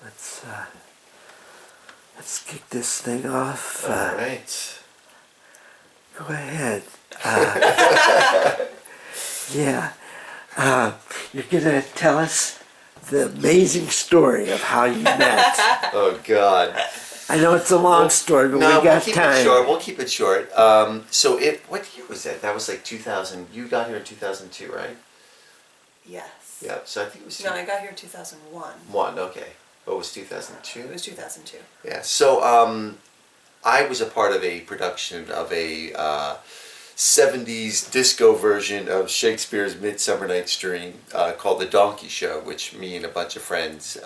let's kick this thing off. All right. Go ahead. Yeah. You're gonna tell us the amazing story of how you met. Oh God. I know it's a long story, but No, we got we'll keep time. it short. We'll keep it short. So what year was that? That was like 2000. You got here in 2002, right? Yes. Yeah. So I think it was. No, I got here in 2001. One. Okay. Oh, it was 2002. It was 2002. Yeah. So I was a part of a production of a 70s disco version of Shakespeare's Midsummer Night's Dream called The Donkey Show, which me and a bunch of friends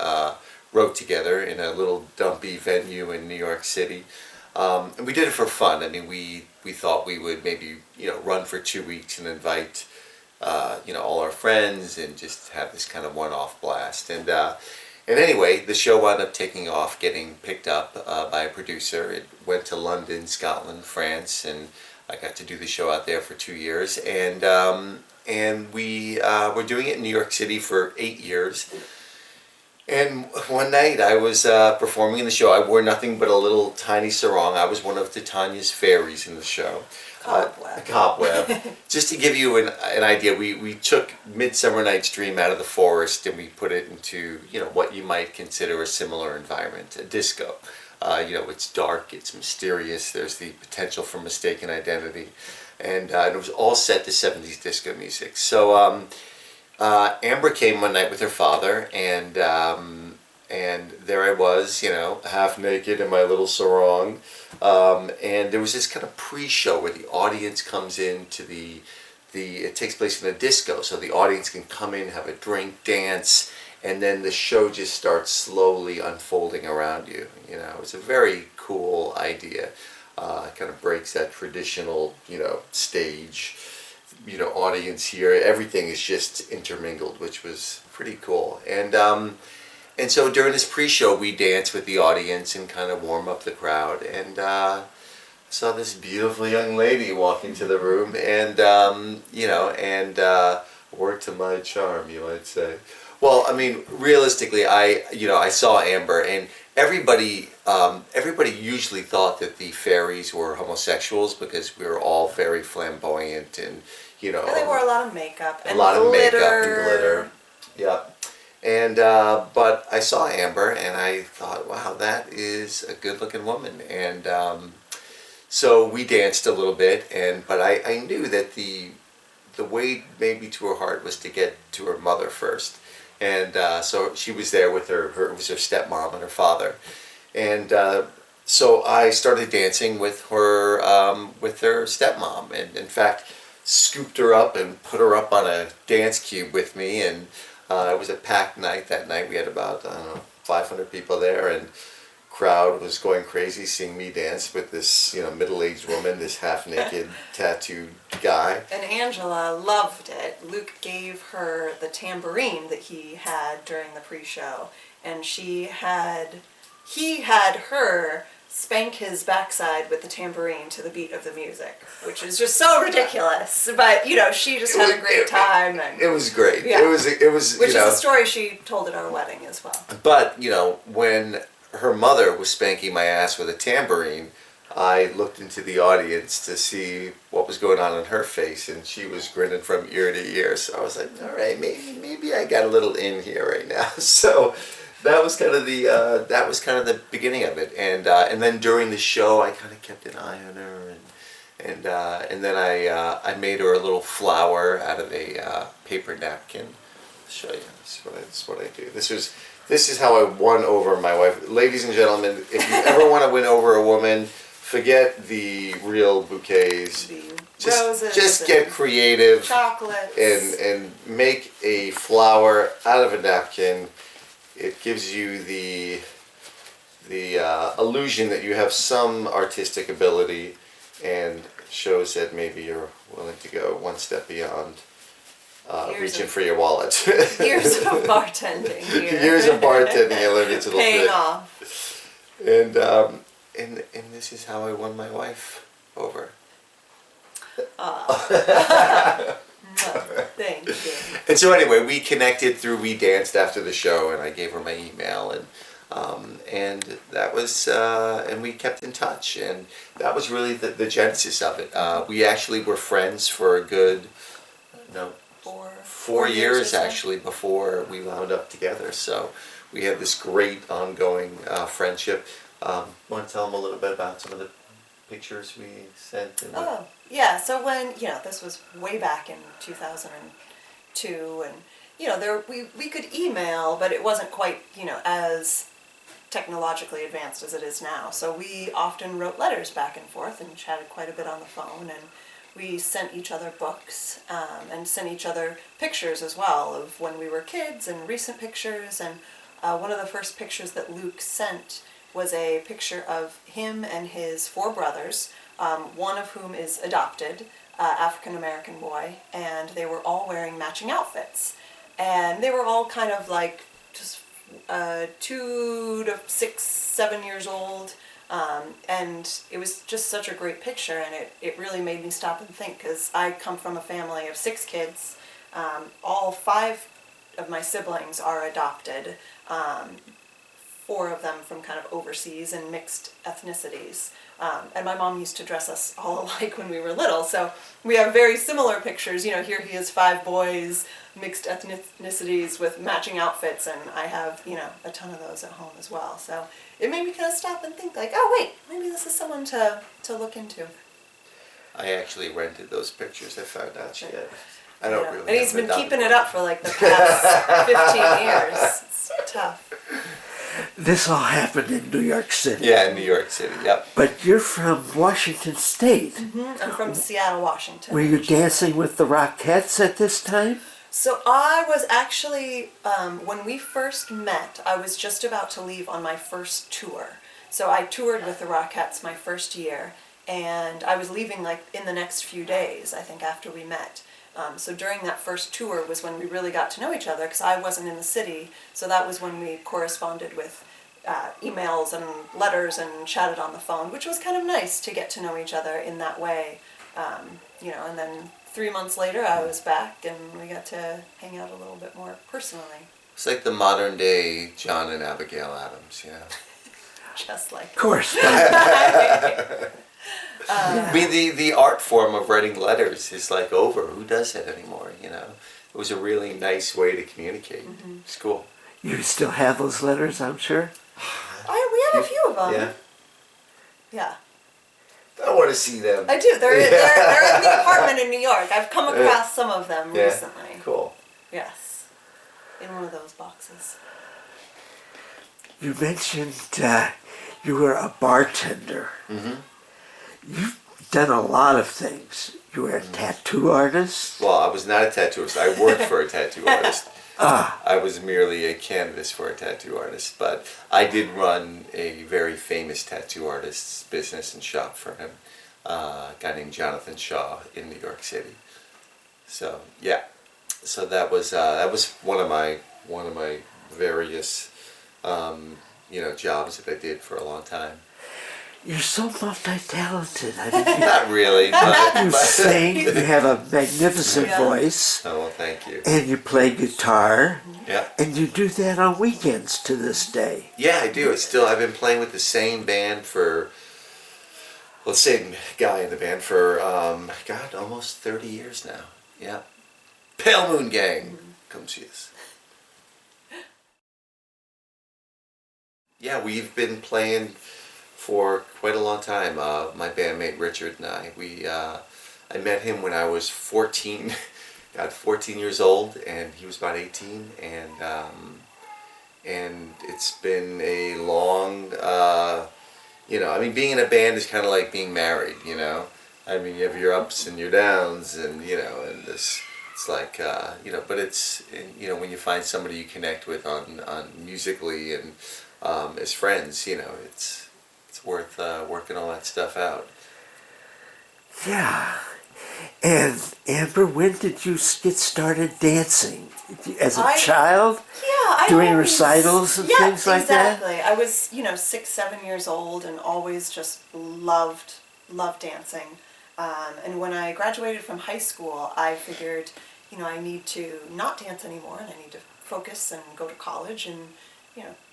wrote together in a little dumpy venue in New York City. And we did it for fun. I mean, we thought we would maybe, run for 2 weeks and invite, all our friends and just have this kind of one-off blast. And anyway, the show wound up taking off, getting picked up by a producer. It went to London, Scotland, France, and I got to do the show out there for 2 years. And we were doing it in New York City for 8 years. And one night I was performing in the show. I wore nothing but a little tiny sarong. I was one of Titania's fairies in the show. Cobweb. Cobweb. Just to give you an idea, we took Midsummer Night's Dream out of the forest and we put it into, what you might consider a similar environment, a disco. It's dark, it's mysterious, there's the potential for mistaken identity. And it was all set to 70s disco music. So Amber came one night with her father, and there I was, half naked in my little sarong, and there was this kind of pre-show where the audience comes in to it takes place in a disco, so the audience can come in, have a drink, dance, and then the show just starts slowly unfolding around you. It was a very cool idea. It kind of breaks that traditional, stage, audience here. Everything is just intermingled, which was pretty cool. And so during this pre-show, we danced with the audience and kind of warm up the crowd. And saw this beautiful young lady walk into the room, and worked to my charm, you might say. Well, I mean, realistically, I saw Amber, and everybody usually thought that the fairies were homosexuals because we were all very flamboyant and, And they wore a lot of makeup and a lot glitter. of makeup and glitter. Yeah. And but I saw Amber and I thought, wow, that is a good-looking woman. And so we danced a little bit, but I knew that the way maybe to her heart was to get to her mother first. And so she was there with it was her stepmom and her father. And so I started dancing with her stepmom, and in fact scooped her up and put her up on a dance cube with me. And it was a packed night that night. We had about 500 people there, and crowd was going crazy seeing me dance with this middle-aged woman, this half-naked tattooed guy. And Angela loved it. Luke gave her the tambourine that he had during the pre-show, and he had her spank his backside with the tambourine to the beat of the music, which is just so ridiculous. But she just had a great time, and it was great. Yeah. It was which is a story she told at our wedding as well. But when her mother was spanking my ass with a tambourine, I looked into the audience to see what was going on in her face, and she was grinning from ear to ear. So I was like, all right, maybe I got a little in here right now. So that was kind of the beginning of it. And then during the show, I kind of kept an eye on her, and then I made her a little flower out of a paper napkin. I'll show you. This is what I do. This is how I won over my wife. Ladies and gentlemen, if you ever want to win over a woman, forget the real bouquets. Roses. Just get creative. Chocolates. And make a flower out of a napkin. It gives you the illusion that you have some artistic ability, and shows that maybe you're willing to go one step beyond. Reaching for your wallet. Years of bartending here. Years of bartending, I learned it's a little Paying bit. off. And this is how I won my wife over. Thank you. And so anyway, we connected we danced after the show, and I gave her my email, and And that was, and we kept in touch, and that was really the genesis of it. We actually were friends for a good, no, four years or so. actually before we wound up together. So we had this great ongoing friendship. Want to tell them a little bit about some of the pictures we sent? And Oh, yeah. So when, this was way back in 2002, and, we could email, but it wasn't quite, as technologically advanced as it is now. So we often wrote letters back and forth and chatted quite a bit on the phone, and we sent each other books, and sent each other pictures as well of when we were kids and recent pictures. And one of the first pictures that Luke sent was a picture of him and his 4 brothers, one of whom is adopted, African-American boy, and they were all wearing matching outfits. And they were all kind of like just 2 to 6, 7 years old, and it was just such a great picture, and it really made me stop and think, because I come from a family of 6 kids. All 5 of my siblings are adopted, 4 of them from kind of overseas and mixed ethnicities. And my mom used to dress us all alike when we were little, so we have very similar pictures. Here he is, 5 boys, mixed ethnicities with matching outfits, and I have, a ton of those at home as well. So it made me kind of stop and think, like, oh wait, maybe this is someone to look into. I actually rented those pictures. I found out she had. I don't really. And he's been keeping it up for like the past 15 years. It's tough. This all happened in New York City. Yeah, in New York City. Yep. But you're from Washington State. Mm-hmm. I'm from Seattle, Washington. Were you dancing with the Rockettes at this time? So I was actually, when we first met, I was just about to leave on my first tour. So I toured with the Rockettes my first year, and I was leaving like in the next few days, I think, after we met. So during that first tour was when we really got to know each other, because I wasn't in the city, so that was when we corresponded with emails and letters and chatted on the phone, which was kind of nice to get to know each other in that way. And then 3 months later I was back and we got to hang out a little bit more personally. It's like the modern day John and Abigail Adams, Just like Of course. I mean, the art form of writing letters is like over. Who does it anymore? It was a really nice way to communicate. Mm-hmm. It's cool. You still have those letters, I'm sure? we have a few of them. Yeah. Yeah. I want to see them. I do. They're in the apartment in New York. I've come across some of them recently. Cool. Yes. In one of those boxes. You mentioned you were a bartender. Mm-hmm. You've done a lot of things. You were a tattoo artist. Well, I was not a tattooist. I worked for a tattoo artist. I was merely a canvas for a tattoo artist, but I did run a very famous tattoo artist's business and shop for him, a guy named Jonathan Shaw in New York City. So yeah, so that was one of my various jobs that I did for a long time. You're so multi-talented. I mean, Not really, but you sing, you have a magnificent Yeah. voice, oh, well, thank you. and you play guitar, Yeah. and you do that on weekends to this day. Yeah, I do. I've been playing with the same band the same guy in the band for, almost 30 years now. Yeah. Pale Moon Gang. Come see us. Yeah, we've been playing for quite a long time. My bandmate Richard and I met him when I was 14, 14 years old, and he was about 18, and it's been a long, being in a band is kind of like being married, I mean, you have your ups and your downs, and, and this, it's like, but it's, when you find somebody you connect with on musically and as friends, it's worth working all that stuff out. Yeah. And Amber, when did you get started dancing? As a child? Yeah, doing recitals and things like that? Exactly. I was, 6, 7 years old and always just loved dancing. And when I graduated from high school, I figured, I need to not dance anymore and I need to focus and go to college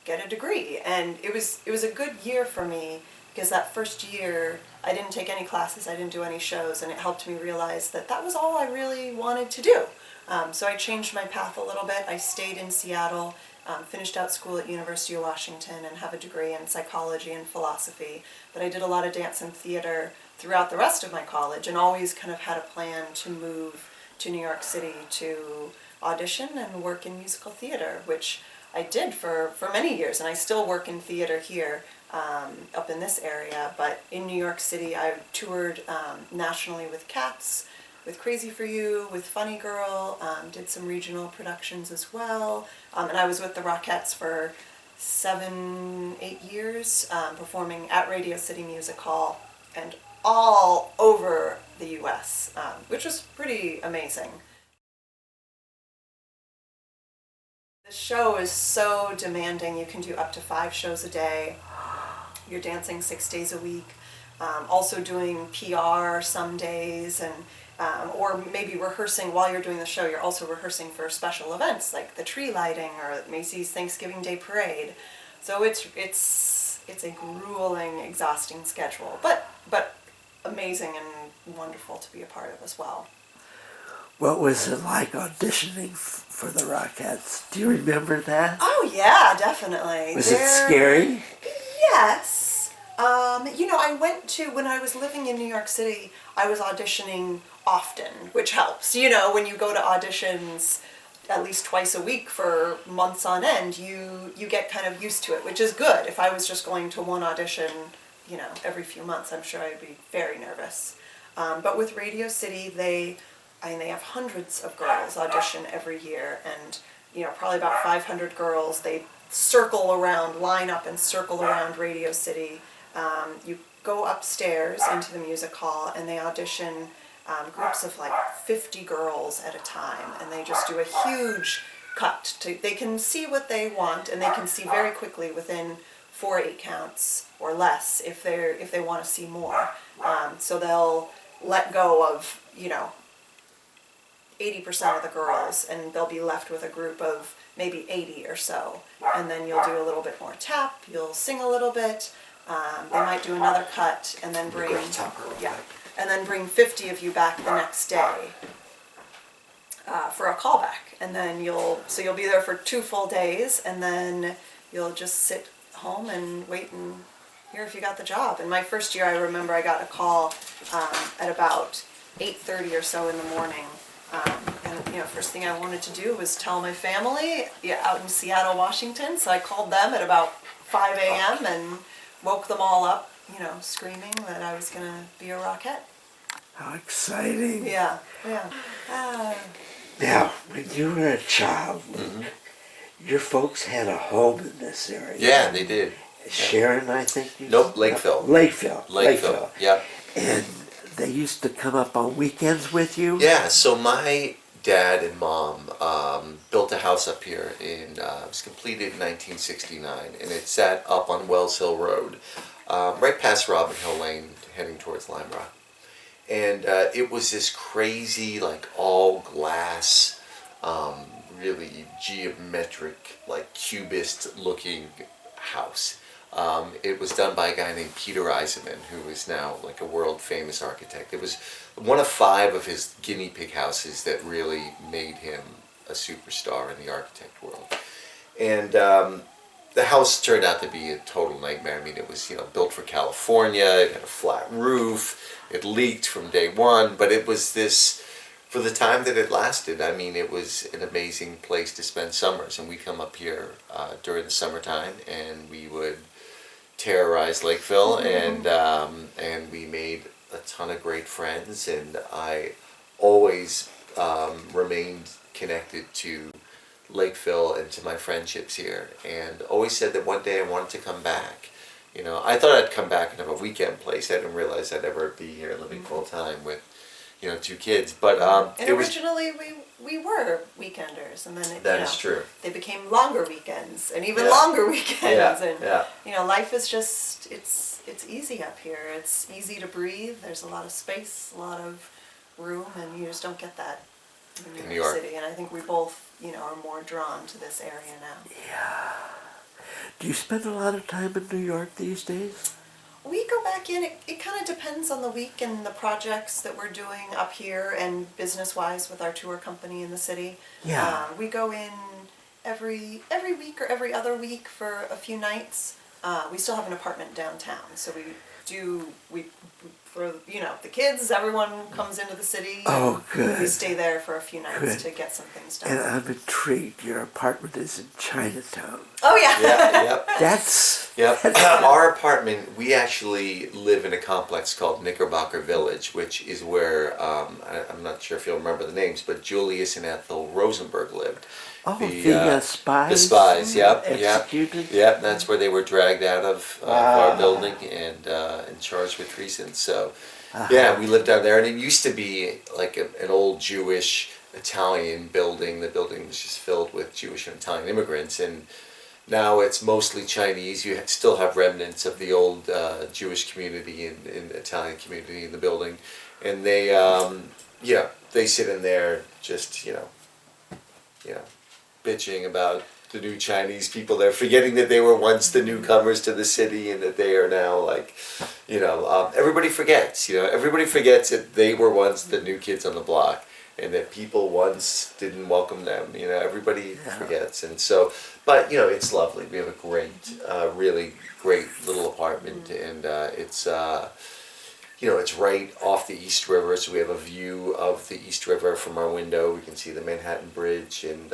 get a degree. And it was a good year for me, because that first year I didn't take any classes, I didn't do any shows, and it helped me realize that that was all I really wanted to do. So I changed my path a little bit. I stayed in Seattle, finished out school at University of Washington, and have a degree in psychology and philosophy. But I did a lot of dance and theater throughout the rest of my college, and always kind of had a plan to move to New York City to audition and work in musical theater, which I did for many years, and I still work in theater here up in this area. But in New York City, I toured nationally with Cats, with Crazy for You, with Funny Girl, did some regional productions as well, and I was with the Rockettes for 7-8 years, performing at Radio City Music Hall and all over the U.S., which was pretty amazing. The show is so demanding. You can do up to 5 shows a day. You're dancing 6 days a week. Also doing PR some days, and or maybe rehearsing while you're doing the show. You're also rehearsing for special events like the tree lighting or Macy's Thanksgiving Day Parade. So it's a grueling, exhausting schedule, but amazing and wonderful to be a part of as well. What was it like auditioning for the Rockettes? Do you remember that? Oh yeah, definitely. Was it scary? Yes. I went to, when I was living in New York City, I was auditioning often, which helps. When you go to auditions at least twice a week for months on end, you get kind of used to it, which is good. If I was just going to one audition, every few months, I'm sure I'd be very nervous. But with Radio City, they have hundreds of girls audition every year, and probably about 500 girls. They line up and circle around Radio City. You go upstairs into the music hall, and they audition groups of like 50 girls at a time, and they just do a huge cut. They can see what they want, and they can see very quickly within 4 8 counts or less if they want to see more. So they'll let go of 80% of the girls, and they'll be left with a group of maybe 80 or so. And then you'll do a little bit more tap, you'll sing a little bit, they might do another cut, and then bring 50 of you back the next day for a callback. And then you'll be there for 2 full days, and then you'll just sit home and wait and hear if you got the job. And my first year, I remember I got a call at about 8:30 or so in the morning. And first thing I wanted to do was tell my family out in Seattle, Washington. So I called them at about 5 a.m. and woke them all up, screaming that I was gonna be a Rockette. How exciting. Yeah. Now, when you were a child, your folks had a home in this area. Yeah, they did. Sharon, I think you Nope, said? Lakeville. Lakeville. Yeah. And they used to come up on weekends with you? Yeah, so my dad and mom built a house up here it was completed in 1969, and it sat up on Wells Hill Road, right past Robin Hill Lane, heading towards Lime Rock. And it was this crazy, like all glass, really geometric, like cubist looking house. It was done by a guy named Peter Eisenman, who is now like a world famous architect. It was one of 5 of his guinea pig houses that really made him a superstar in the architect world. And the house turned out to be a total nightmare. I mean, it was built for California. It had a flat roof. It leaked from day one, but it was this, for the time that it lasted, I mean, it was an amazing place to spend summers. And we come up here during the summertime, and we would terrorize Lakeville, and we made a ton of great friends, and I always remained connected to Lakeville and to my friendships here, and always said that one day I wanted to come back. I thought I'd come back and have a weekend place. I didn't realize I'd ever be here living full time with 2 kids. But and originally we were weekenders, and then that is true. They became longer weekends and even longer weekends. And life is just it's easy up here. It's easy to breathe. There's a lot of space, a lot of room, and you just don't get that in New York City. And I think we both are more drawn to this area now. Yeah. Do you spend a lot of time in New York these days? We go back in, it kind of depends on the week and the projects that we're doing up here and business-wise with our tour company in the city. Yeah. We go in every week or every other week for a few nights. We still have an apartment downtown, so we for the kids, everyone comes into the city. Oh, good. We stay there for a few nights Good. to get some things done. And I'm intrigued. Your apartment is in Chinatown. Oh yeah. Yeah, yep. That's Yep. Our apartment, we actually live in a complex called Knickerbocker Village, which is where, I'm not sure if you'll remember the names, but Julius and Ethel Rosenberg lived. the spies. The spies, yep, executed. Yep, that's where they were dragged out of our building and charged with treason. So, yeah, we lived down there, and it used to be like an old Jewish Italian building. The building was just filled with Jewish and Italian immigrants, and now it's mostly Chinese. You still have remnants of the old Jewish community and Italian community in the building, and they, they sit in there just, bitching about the new Chinese people there, forgetting that they were once the newcomers to the city and that they are now like, everybody forgets, everybody forgets that they were once the new kids on the block and that people once didn't welcome them, everybody forgets. And so, but, it's lovely. We have a great, really great little apartment, and it's right off the East River, so we have a view of the East River from our window. We can see the Manhattan Bridge and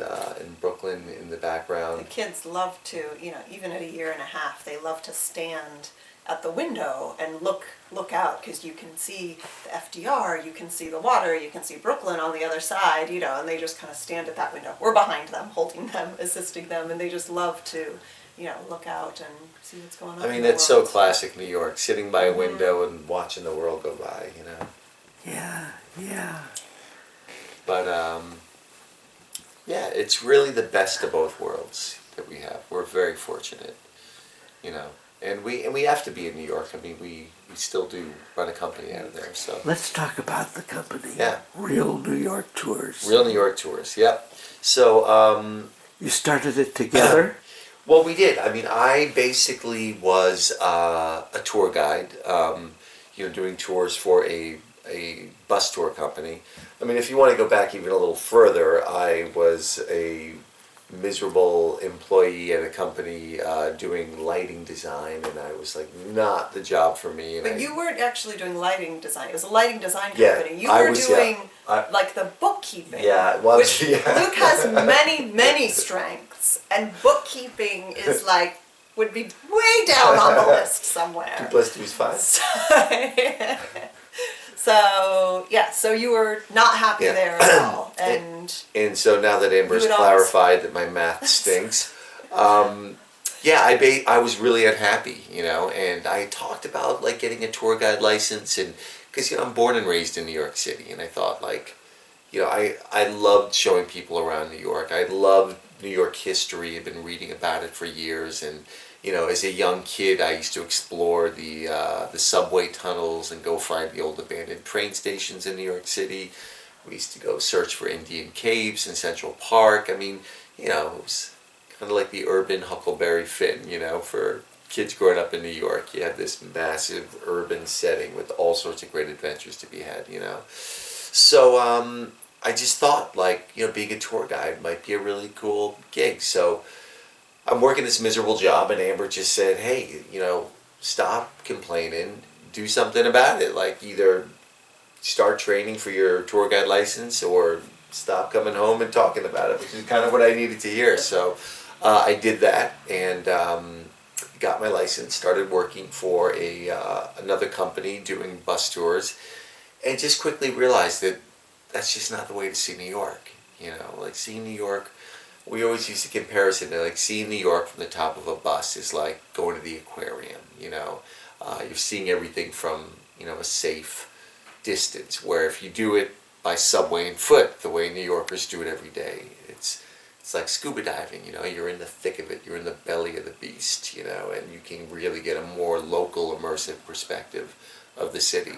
Brooklyn in the background. The kids love to, even at a year and a half, they love to stand at the window and look out, because you can see the FDR, you can see the water, you can see Brooklyn on the other side, and they just kind of stand at that window. We're behind them, holding them, assisting them, and they just love to, look out and see what's going on. I mean, in the that's world. so classic New York, sitting by a window and watching the world go by, Yeah, yeah. But, it's really the best of both worlds that we have. We're very fortunate, And we have to be in New York. I mean, we still do run a company out of there, so. Let's talk about the company. Yeah. Real New York Tours. Real New York Tours, yep. So, You started it together? well, we did. I mean, I basically was a tour guide, doing tours for a bus tour company. I mean, if you want to go back even a little further, I was a miserable employee at a company doing lighting design, and I was like, not the job for me. But you weren't actually doing lighting design. It was a lighting design Yeah, company. You I were was, doing yeah. like the bookkeeping. Yeah, it was, Which yeah. Luke has many, many strengths, and bookkeeping is like, would be way down on the list 2 somewhere. + 2 is 5. So you were not happy Yeah. there at all. And so now that Amber's You would clarified that my math stinks, I was really unhappy, and I talked about like getting a tour guide license, and because I'm born and raised in New York City, and I thought like, I loved showing people around New York. I loved New York history. I've been reading about it for years, and as a young kid, I used to explore the subway tunnels and go find the old abandoned train stations in New York City. We used to go search for Indian caves in Central Park. I mean, it was kind of like the urban Huckleberry Finn, for kids growing up in New York. You have this massive urban setting with all sorts of great adventures to be had, So I just thought, like, being a tour guide might be a really cool gig. So I'm working this miserable job, and Amber just said, hey, stop complaining, do something about it. Like, either start training for your tour guide license or stop coming home and talking about it, which is kind of what I needed to hear. So I did that, and got my license, started working for another company doing bus tours, and just quickly realized that that's just not the way to see New York. Like, seeing New York, we always use the comparison to like seeing New York from the top of a bus is like going to the aquarium. You're seeing everything from a safe distance, where if you do it by subway and foot, the way New Yorkers do it every day, it's like scuba diving. You're in the thick of it, you're in the belly of the beast, and you can really get a more local, immersive perspective of the city.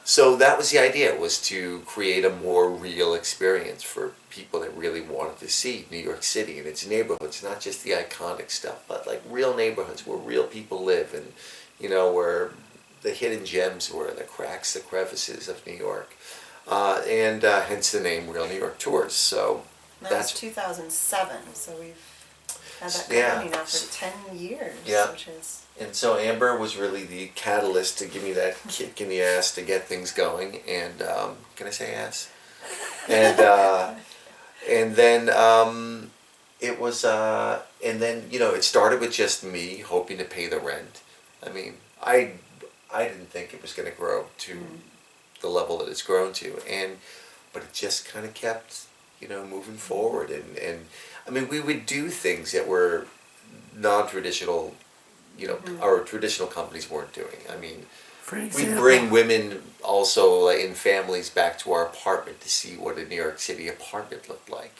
So that was the idea, was to create a more real experience for people that really wanted to see New York City and its neighborhoods, not just the iconic stuff, but like real neighborhoods where real people live, and where the hidden gems were, the cracks, the crevices of New York, and hence the name Real New York Tours. So That's 2007, so we've had that company now for 10 years, which is... And so Amber was really the catalyst to give me that kick in the ass to get things going. And can I say ass? And then it was, and then it started with just me hoping to pay the rent. I mean, I didn't think it was going to grow to the level that it's grown to, but it just kind of kept moving forward. And I mean, we would do things that were non-traditional. Our traditional companies weren't doing. I mean, we bring women also like, in families back to our apartment to see what a New York City apartment looked like.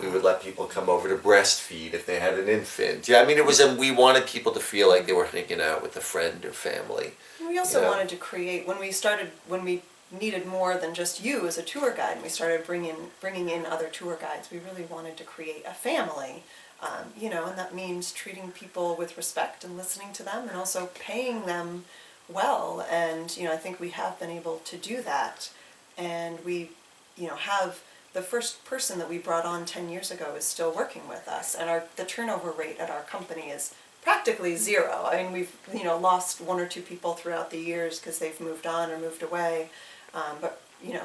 We would let people come over to breastfeed if they had an infant. Yeah, I mean, it was we wanted people to feel like they were hanging out with a friend or family. We also wanted to create, when we needed more than just you as a tour guide, and we started bringing in other tour guides. We really wanted to create a family. And that means treating people with respect and listening to them and also paying them well. And, I think we have been able to do that. And we, have the first person that we brought on 10 years ago is still working with us. And the turnover rate at our company is practically zero. I mean, we've, lost one or two people throughout the years because they've moved on or moved away. But,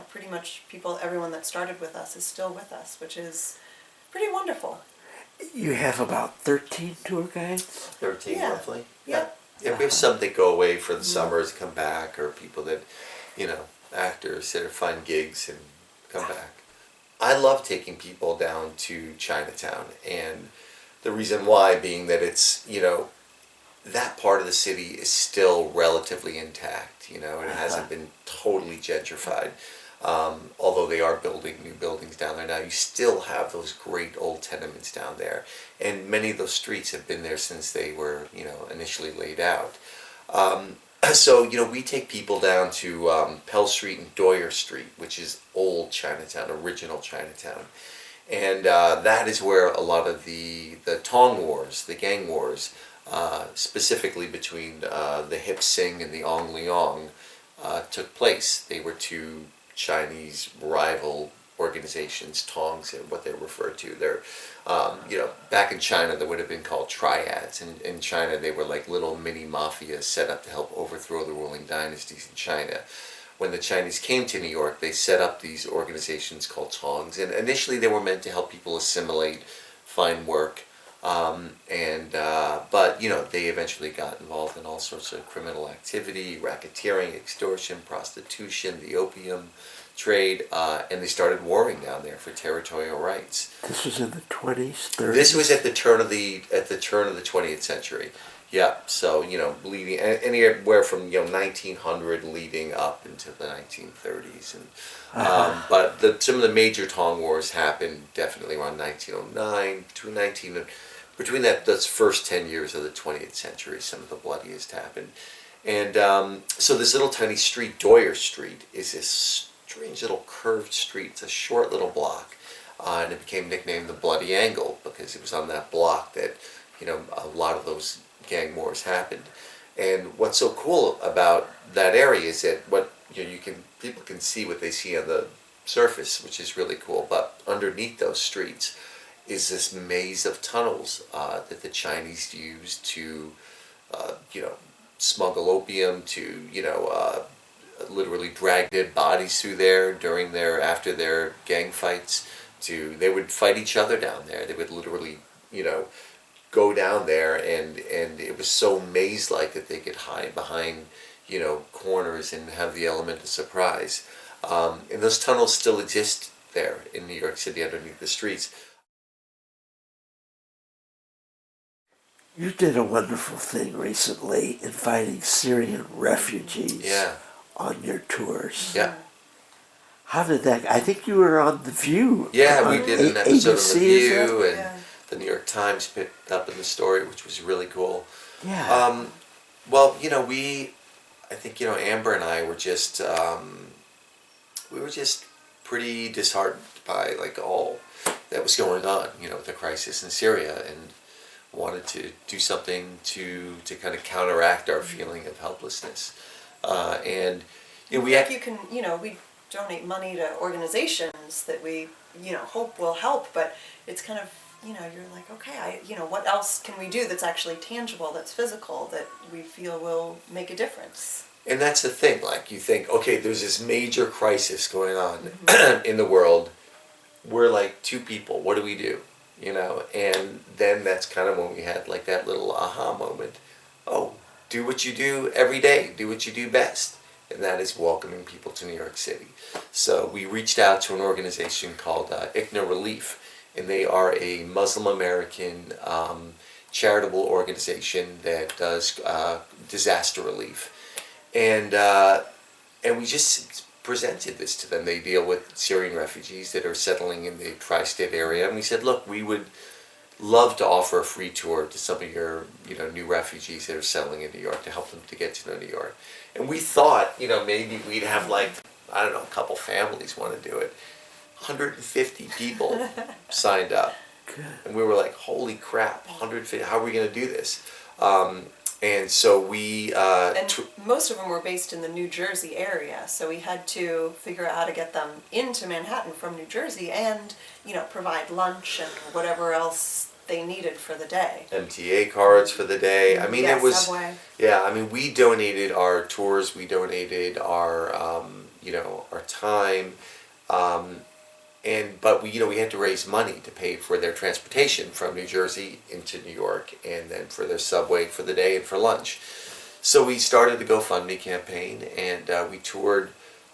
pretty much everyone that started with us is still with us, which is pretty wonderful. You have about 13 tour guides? 13 roughly. Yeah. We have some that go away for the summers, come back, or people that, actors that find gigs and come back. I love taking people down to Chinatown, and the reason why being that it's, that part of the city is still relatively intact, and it hasn't been totally gentrified. Although they are building new buildings down there now, you still have those great old tenements down there. And many of those streets have been there since they were, initially laid out. So, we take people down to Pell Street and Doyer Street, which is old Chinatown, original Chinatown. And that is where a lot of the Tong Wars, the gang wars, specifically between the Hip Sing and the Ong Leong, took place. They were two Chinese rival organizations, Tongs, and what they're referred to. They're, back in China, they would have been called triads. And in China, they were like little mini mafias set up to help overthrow the ruling dynasties in China. When the Chinese came to New York, they set up these organizations called Tongs. And initially, they were meant to help people assimilate, find work. But they eventually got involved in all sorts of criminal activity, racketeering, extortion, prostitution, the opium trade, and they started warring down there for territorial rights. This was in the 20s, 30s? This was at the turn of the 20th century. Yeah, so leading anywhere from 1900 leading up into the 1930s, and but some of the major Tong Wars happened definitely around 1909 to between those first 10 years of the 20th century. Some of the bloodiest happened, and so this little tiny street, Doyer Street, is this strange little curved street. It's a short little block, and it became nicknamed the Bloody Angle because it was on that block that a lot of those gang wars happened. And what's so cool about that area is that people can see what they see on the surface, which is really cool. But underneath those streets is this maze of tunnels that the Chinese used to, smuggle opium, to literally drag dead bodies through there after their gang fights. They would fight each other down there. They would literally, go down there, and it was so maze-like that they could hide behind, corners and have the element of surprise. And those tunnels still exist there in New York City underneath the streets. You did a wonderful thing recently inviting Syrian refugees on your tours. Yeah. How did that? I think you were on The View. Yeah, we did an episode ABC, on The View, and the New York Times picked up in the story, which was really cool. Yeah. Well, I think, Amber and I were just, we were just pretty disheartened by like all that was going on, with the crisis in Syria, and wanted to do something to kind of counteract our feeling of helplessness. And we Like you can, we donate money to organizations that we, hope will help, but it's kind of, you're like, okay, what else can we do that's actually tangible, that's physical, that we feel will make a difference? And that's the thing, like you think, okay, there's this major crisis going on in the world. We're like two people, what do we do? And then that's kind of when we had like that little aha moment. Oh, do what you do every day, do what you do best. And that is welcoming people to New York City. So we reached out to an organization called ICNA Relief, and they are a Muslim American charitable organization that does disaster relief. And we just presented this to them. They deal with Syrian refugees that are settling in the tri-state area, and we said, look, we would love to offer a free tour to some of your new refugees that are settling in New York, to help them to get to know New York. And we thought maybe we'd have like, I don't know, a couple families want to do it. 150 people signed up. Good. And we were like, holy crap, 150, how are we going to do this? And so we... And most of them were based in the New Jersey area, so we had to figure out how to get them into Manhattan from New Jersey and, provide lunch and whatever else they needed for the day. MTA cards for the day. I mean, Yeah, it was... Subway. Yeah, I mean, we donated our tours, we donated our, our time, but we had to raise money to pay for their transportation from New Jersey into New York, and then for their subway for the day and for lunch. So we started the GoFundMe campaign, and we toured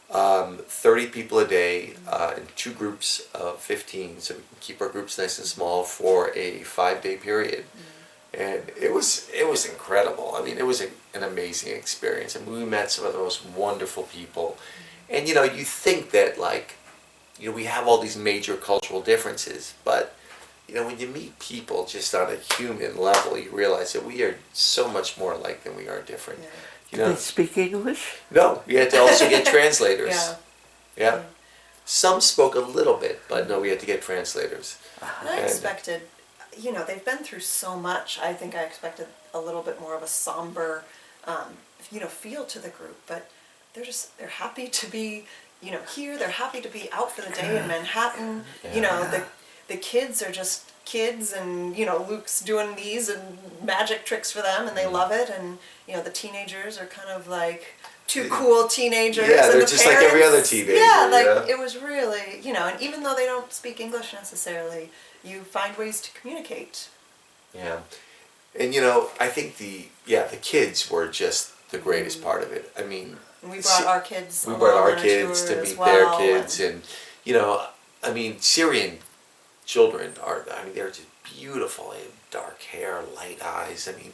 30 people a day in two groups of 15, so we can keep our groups nice and small for a 5-day period. And it was incredible. I mean, it was an amazing experience. I mean, we met some of the most wonderful people. And you think that like, we have all these major cultural differences, but when you meet people just on a human level, you realize that we are so much more alike than we are different. Yeah. Do they speak English? No, we had to also get translators. Yeah. Yeah. Some spoke a little bit, but no, we had to get translators. And I expected, they've been through so much. I think I expected a little bit more of a somber, feel to the group, but they're happy to be, here. They're happy to be out for the day in Manhattan. Yeah. The kids are just kids, and Luke's doing these and magic tricks for them, and they love it. And the teenagers are kind of like two cool teenagers. Yeah, and they're the just like every other teenager. Yeah, it was really, and even though they don't speak English necessarily, you find ways to communicate. Yeah, and I think the kids were just the greatest part of it. I mean, And we brought our kids. We brought our on a kids tour to as meet well, their kids, and I mean, Syrian children they're just beautiful. They have dark hair, light eyes. I mean,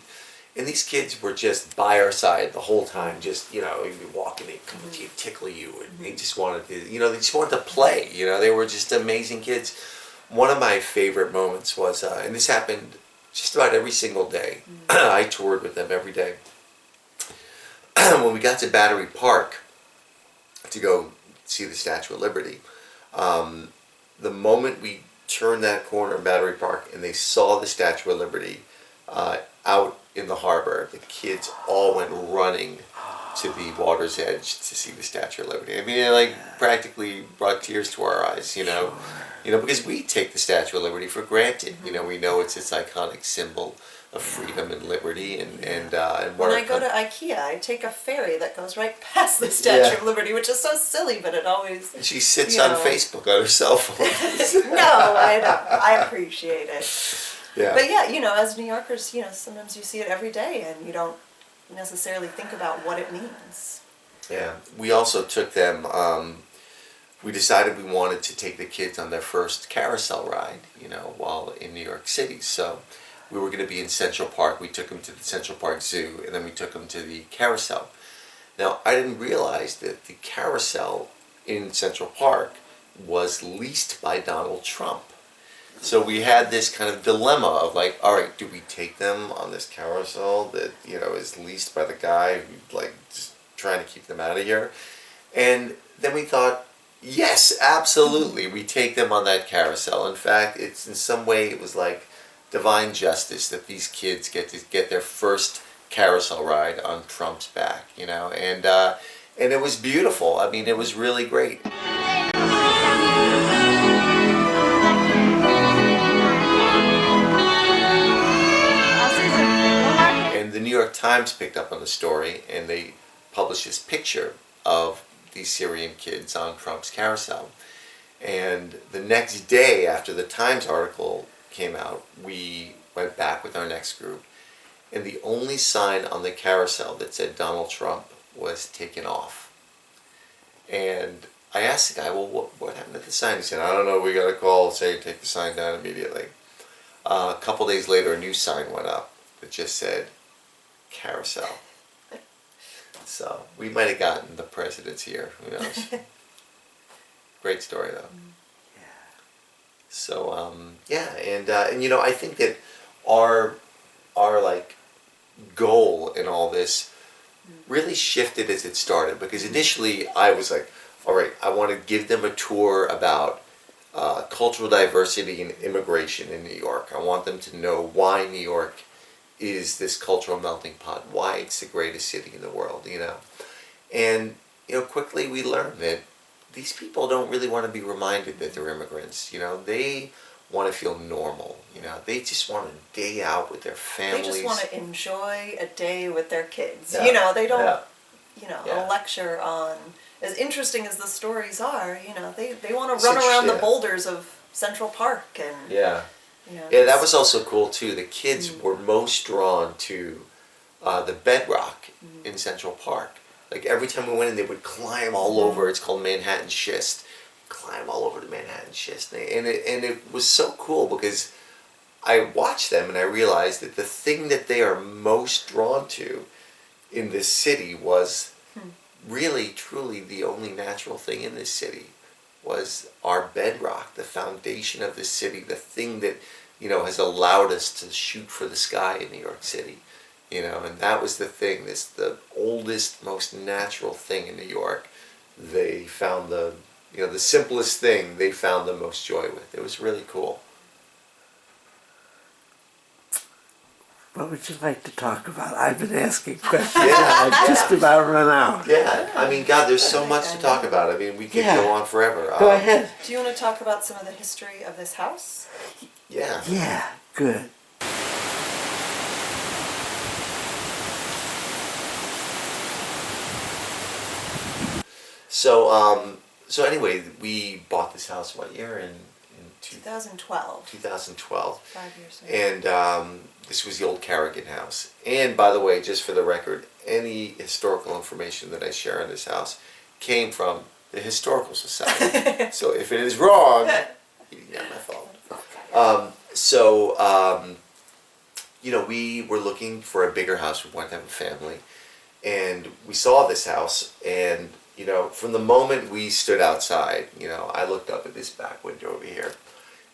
and these kids were just by our side the whole time. Just you'd be walking, they'd come to you, tickle you, and they just wanted to, they just wanted to play. They were just amazing kids. One of my favorite moments was, and this happened just about every single day. I toured with them every day. When we got to Battery Park to go see the Statue of Liberty, the moment we turned that corner of Battery Park and they saw the Statue of Liberty out in the harbor, the kids all went running to the water's edge to see the Statue of Liberty. I mean, it practically brought tears to our eyes, because we take the Statue of Liberty for granted. We know it's this iconic symbol of freedom and liberty, and when I go to IKEA, I take a ferry that goes right past the Statue of Liberty, which is so silly, but it always... And she sits on Facebook on her cell phone. No, I don't. I appreciate it. Yeah. But as New Yorkers, sometimes you see it every day, and you don't necessarily think about what it means. Yeah. We also took them, we decided we wanted to take the kids on their first carousel ride, while in New York City. So we were going to be in Central Park. We took them to the Central Park Zoo, and then we took them to the carousel. Now, I didn't realize that the carousel in Central Park was leased by Donald Trump. So we had this kind of dilemma of like, all right, do we take them on this carousel that, is leased by the guy who just trying to keep them out of here. And then we thought, yes, absolutely, we take them on that carousel. In fact, it's in some way it was like divine justice that these kids get to get their first carousel ride on Trump's back, and it was beautiful. I mean, it was really great. And the New York Times picked up on the story, and they published this picture of these Syrian kids on Trump's carousel. And the next day after the Times article came out, we went back with our next group, and the only sign on the carousel that said Donald Trump was taken off. And I asked the guy, well, what happened to the sign? He said, I don't know, we got a call, say take the sign down immediately. A couple days later, a new sign went up that just said carousel. So we might have gotten the president's here, who knows. Great story though. So yeah, and I think that our like goal in all this really shifted as it started, because initially I was like, all right, I want to give them a tour about cultural diversity and immigration in New York. I want them to know why New York is this cultural melting pot, why it's the greatest city in the world, And, quickly we learned that these people don't really want to be reminded that they're immigrants, They want to feel normal, They just want a day out with their families. They just want to enjoy a day with their kids. Yeah. They don't, Yeah. a lecture on, as interesting as the stories are, they want to run around the boulders of Central Park and... Yeah. Yeah, that was also cool too. The kids were most drawn to the bedrock in Central Park. Like every time we went in, they would climb all over. It's called Manhattan Schist. Climb all over the Manhattan Schist, and it was so cool because I watched them and I realized that the thing that they are most drawn to in this city was really, truly the only natural thing in this city. Was our bedrock, the foundation of the city, the thing that, has allowed us to shoot for the sky in New York City, and that was the thing, the oldest, most natural thing in New York. They found the simplest thing they found the most joy with. It was really cool. What would you like to talk about? I've been asking questions. I've just about run out. Yeah, I mean, God, there's so much to talk about. I mean, we could go on forever. Go ahead. Do you want to talk about some of the history of this house? Yeah. Yeah, good. So anyway, we bought this house what year? In 2012. 2012. 5 years ago. And this was the old Carrigan house. And by the way, just for the record, any historical information that I share in this house came from the Historical Society. So if it is wrong, yeah, my fault. We were looking for a bigger house. We wanted to have a family. And we saw this house, and from the moment we stood outside, I looked up at this back window over here,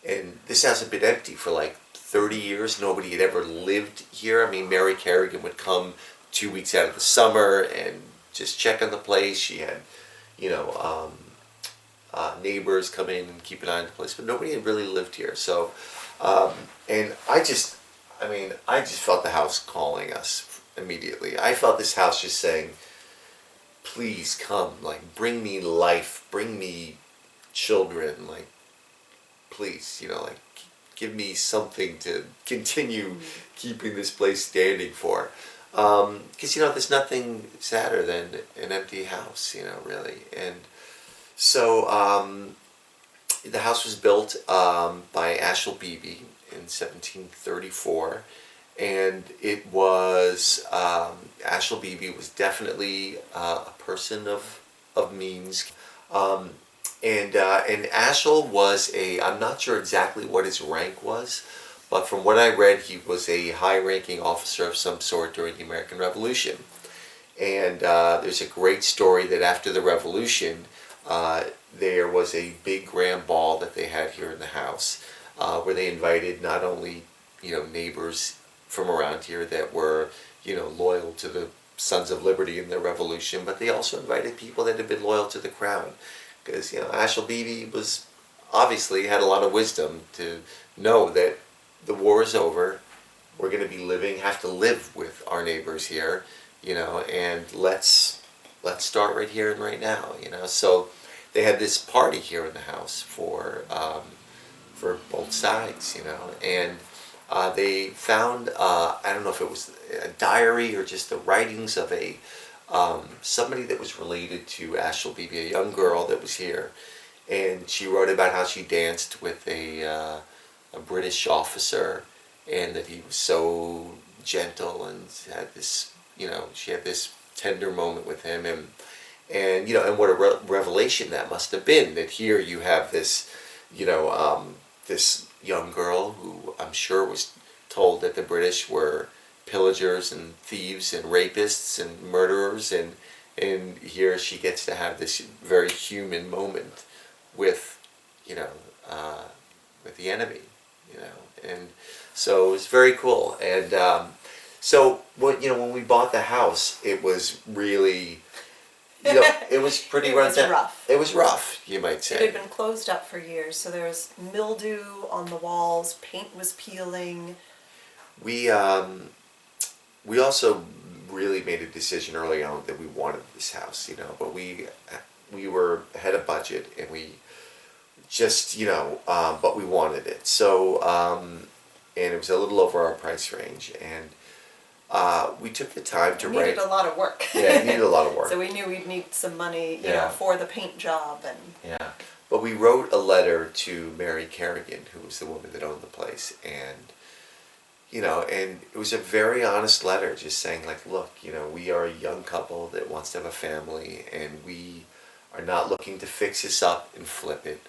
and this house had been empty for like 30 years. Nobody had ever lived here. I mean, Mary Kerrigan would come 2 weeks out of the summer and just check on the place. She had, neighbors come in and keep an eye on the place, but nobody had really lived here. So, and I just felt the house calling us immediately. I felt this house just saying, please come, like, bring me life, bring me children, like, please, give me something to continue keeping this place standing for. Because, there's nothing sadder than an empty house, really. And so the house was built by Ashel Beebe in 1734. And it was, Ashel Beebe was definitely a person of means. And Ashel was I'm not sure exactly what his rank was, but from what I read, he was a high-ranking officer of some sort during the American Revolution. And there's a great story that after the Revolution, there was a big grand ball that they had here in the house, where they invited not only, neighbors from around here that were, loyal to the Sons of Liberty in the Revolution, but they also invited people that had been loyal to the crown, because Ashel Bibi was obviously had a lot of wisdom to know that the war is over. We're going to be have to live with our neighbors here, and let's start right here and right now, So they had this party here in the house for both sides, and they found, I don't know if it was a diary or just the writings of somebody that was related to Ashel Bibi, a young girl that was here, and she wrote about how she danced with a British officer, and that he was so gentle and had this, she had this tender moment with him, and what a revelation that must have been, that here you have this, this young girl who I'm sure was told that the British were pillagers and thieves and rapists and murderers, and here she gets to have this very human moment with, with the enemy, and so it was very cool. And so when we bought the house, it was really, it was pretty It was run down. rough. It was rough, you might say. It had been closed up for years, so there was mildew on the walls, paint was peeling. We also really made a decision early on that we wanted this house, but we were ahead of budget, and we just, but we wanted it. So, and it was a little over our price range, and we took the time to It needed write. a lot of work. Yeah, it needed a lot of work. So we knew we'd need some money, Yeah. for the paint job, and Yeah, but we wrote a letter to Mary Kerrigan, who was the woman that owned the place, and and it was a very honest letter, just saying like, look, we are a young couple that wants to have a family, and we are not looking to fix this up and flip it.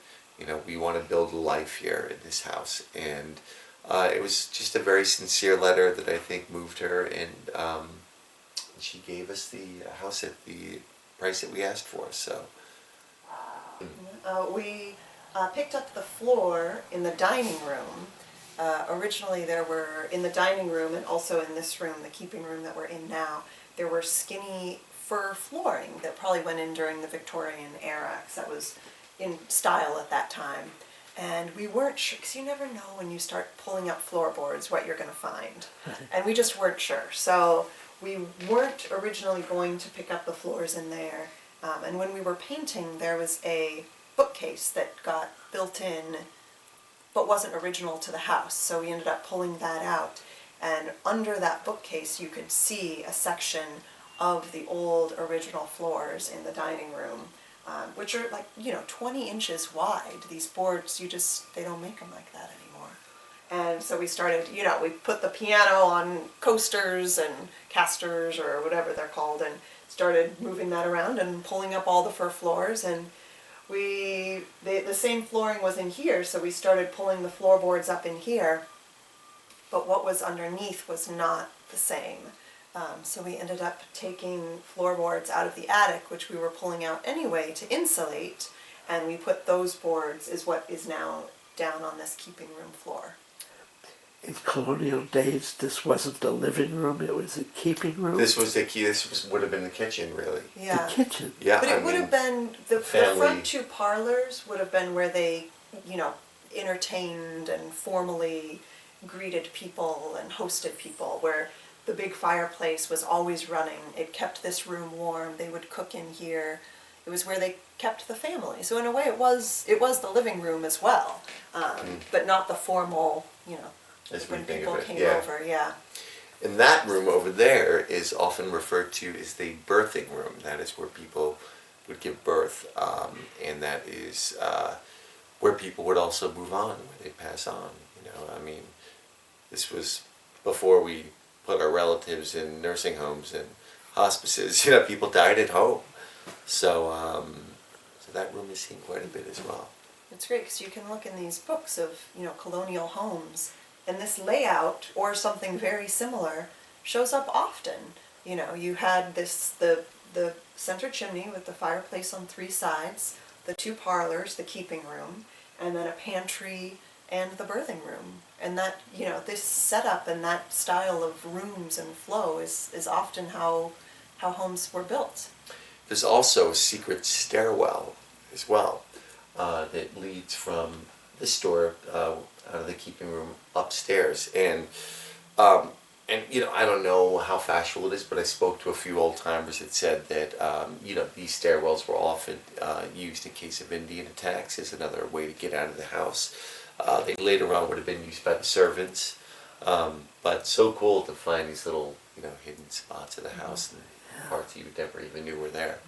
We want to build a life here in this house, and it was just a very sincere letter that I think moved her, and she gave us the house at the price that we asked for. So we picked up the floor in the dining room. Originally there were, in the dining room and also in this room, the keeping room that we're in now, there were skinny fir flooring that probably went in during the Victorian era, because that was in style at that time. And we weren't sure, because you never know when you start pulling up floorboards what you're going to find. And we just weren't sure. So we weren't originally going to pick up the floors in there. And when we were painting, there was a bookcase that got built in but wasn't original to the house. So we ended up pulling that out. And under that bookcase, you could see a section of the old original floors in the dining room, which are like, 20 inches wide. These boards, they don't make them like that anymore. And so we started, we put the piano on coasters and casters or whatever they're called, and started moving that around and pulling up all the fir floors. And the same flooring was in here, so we started pulling the floorboards up in here, but what was underneath was not the same. So we ended up taking floorboards out of the attic, which we were pulling out anyway to insulate, and we put those boards is what is now down on this keeping room floor. In colonial days, this wasn't the living room, it was a keeping room? this was the key. Would have been the kitchen, really. Yeah. The kitchen. Yeah, But it would have been, the family- front two parlors would have been where they, entertained and formally greeted people and hosted people, where the big fireplace was always running. It kept this room warm. They would cook in here. It was where they kept the family. So in a way it was the living room as well, but not the formal, As we when think people of it, came yeah. over, yeah. And that room over there is often referred to as the birthing room. That is where people would give birth, and that is where people would also move on, where they pass on. This was before we put our relatives in nursing homes and hospices. People died at home, so that room is seen quite a bit as well. It's great because you can look in these books of, colonial homes, and this layout or something very similar shows up often. You had the center chimney with the fireplace on three sides, the two parlors, the keeping room, and then a pantry and the birthing room. And that, this setup and that style of rooms and flow is often how homes were built. There's also a secret stairwell as well that leads from the store out of the keeping room upstairs. And you know, I don't know how factual it is, but I spoke to a few old timers that said that you know, these stairwells were often used in case of Indian attacks as another way to get out of the house. They later on would have been used by the servants, but so cool to find these little, you know, hidden spots of the house and parts you never even knew were there.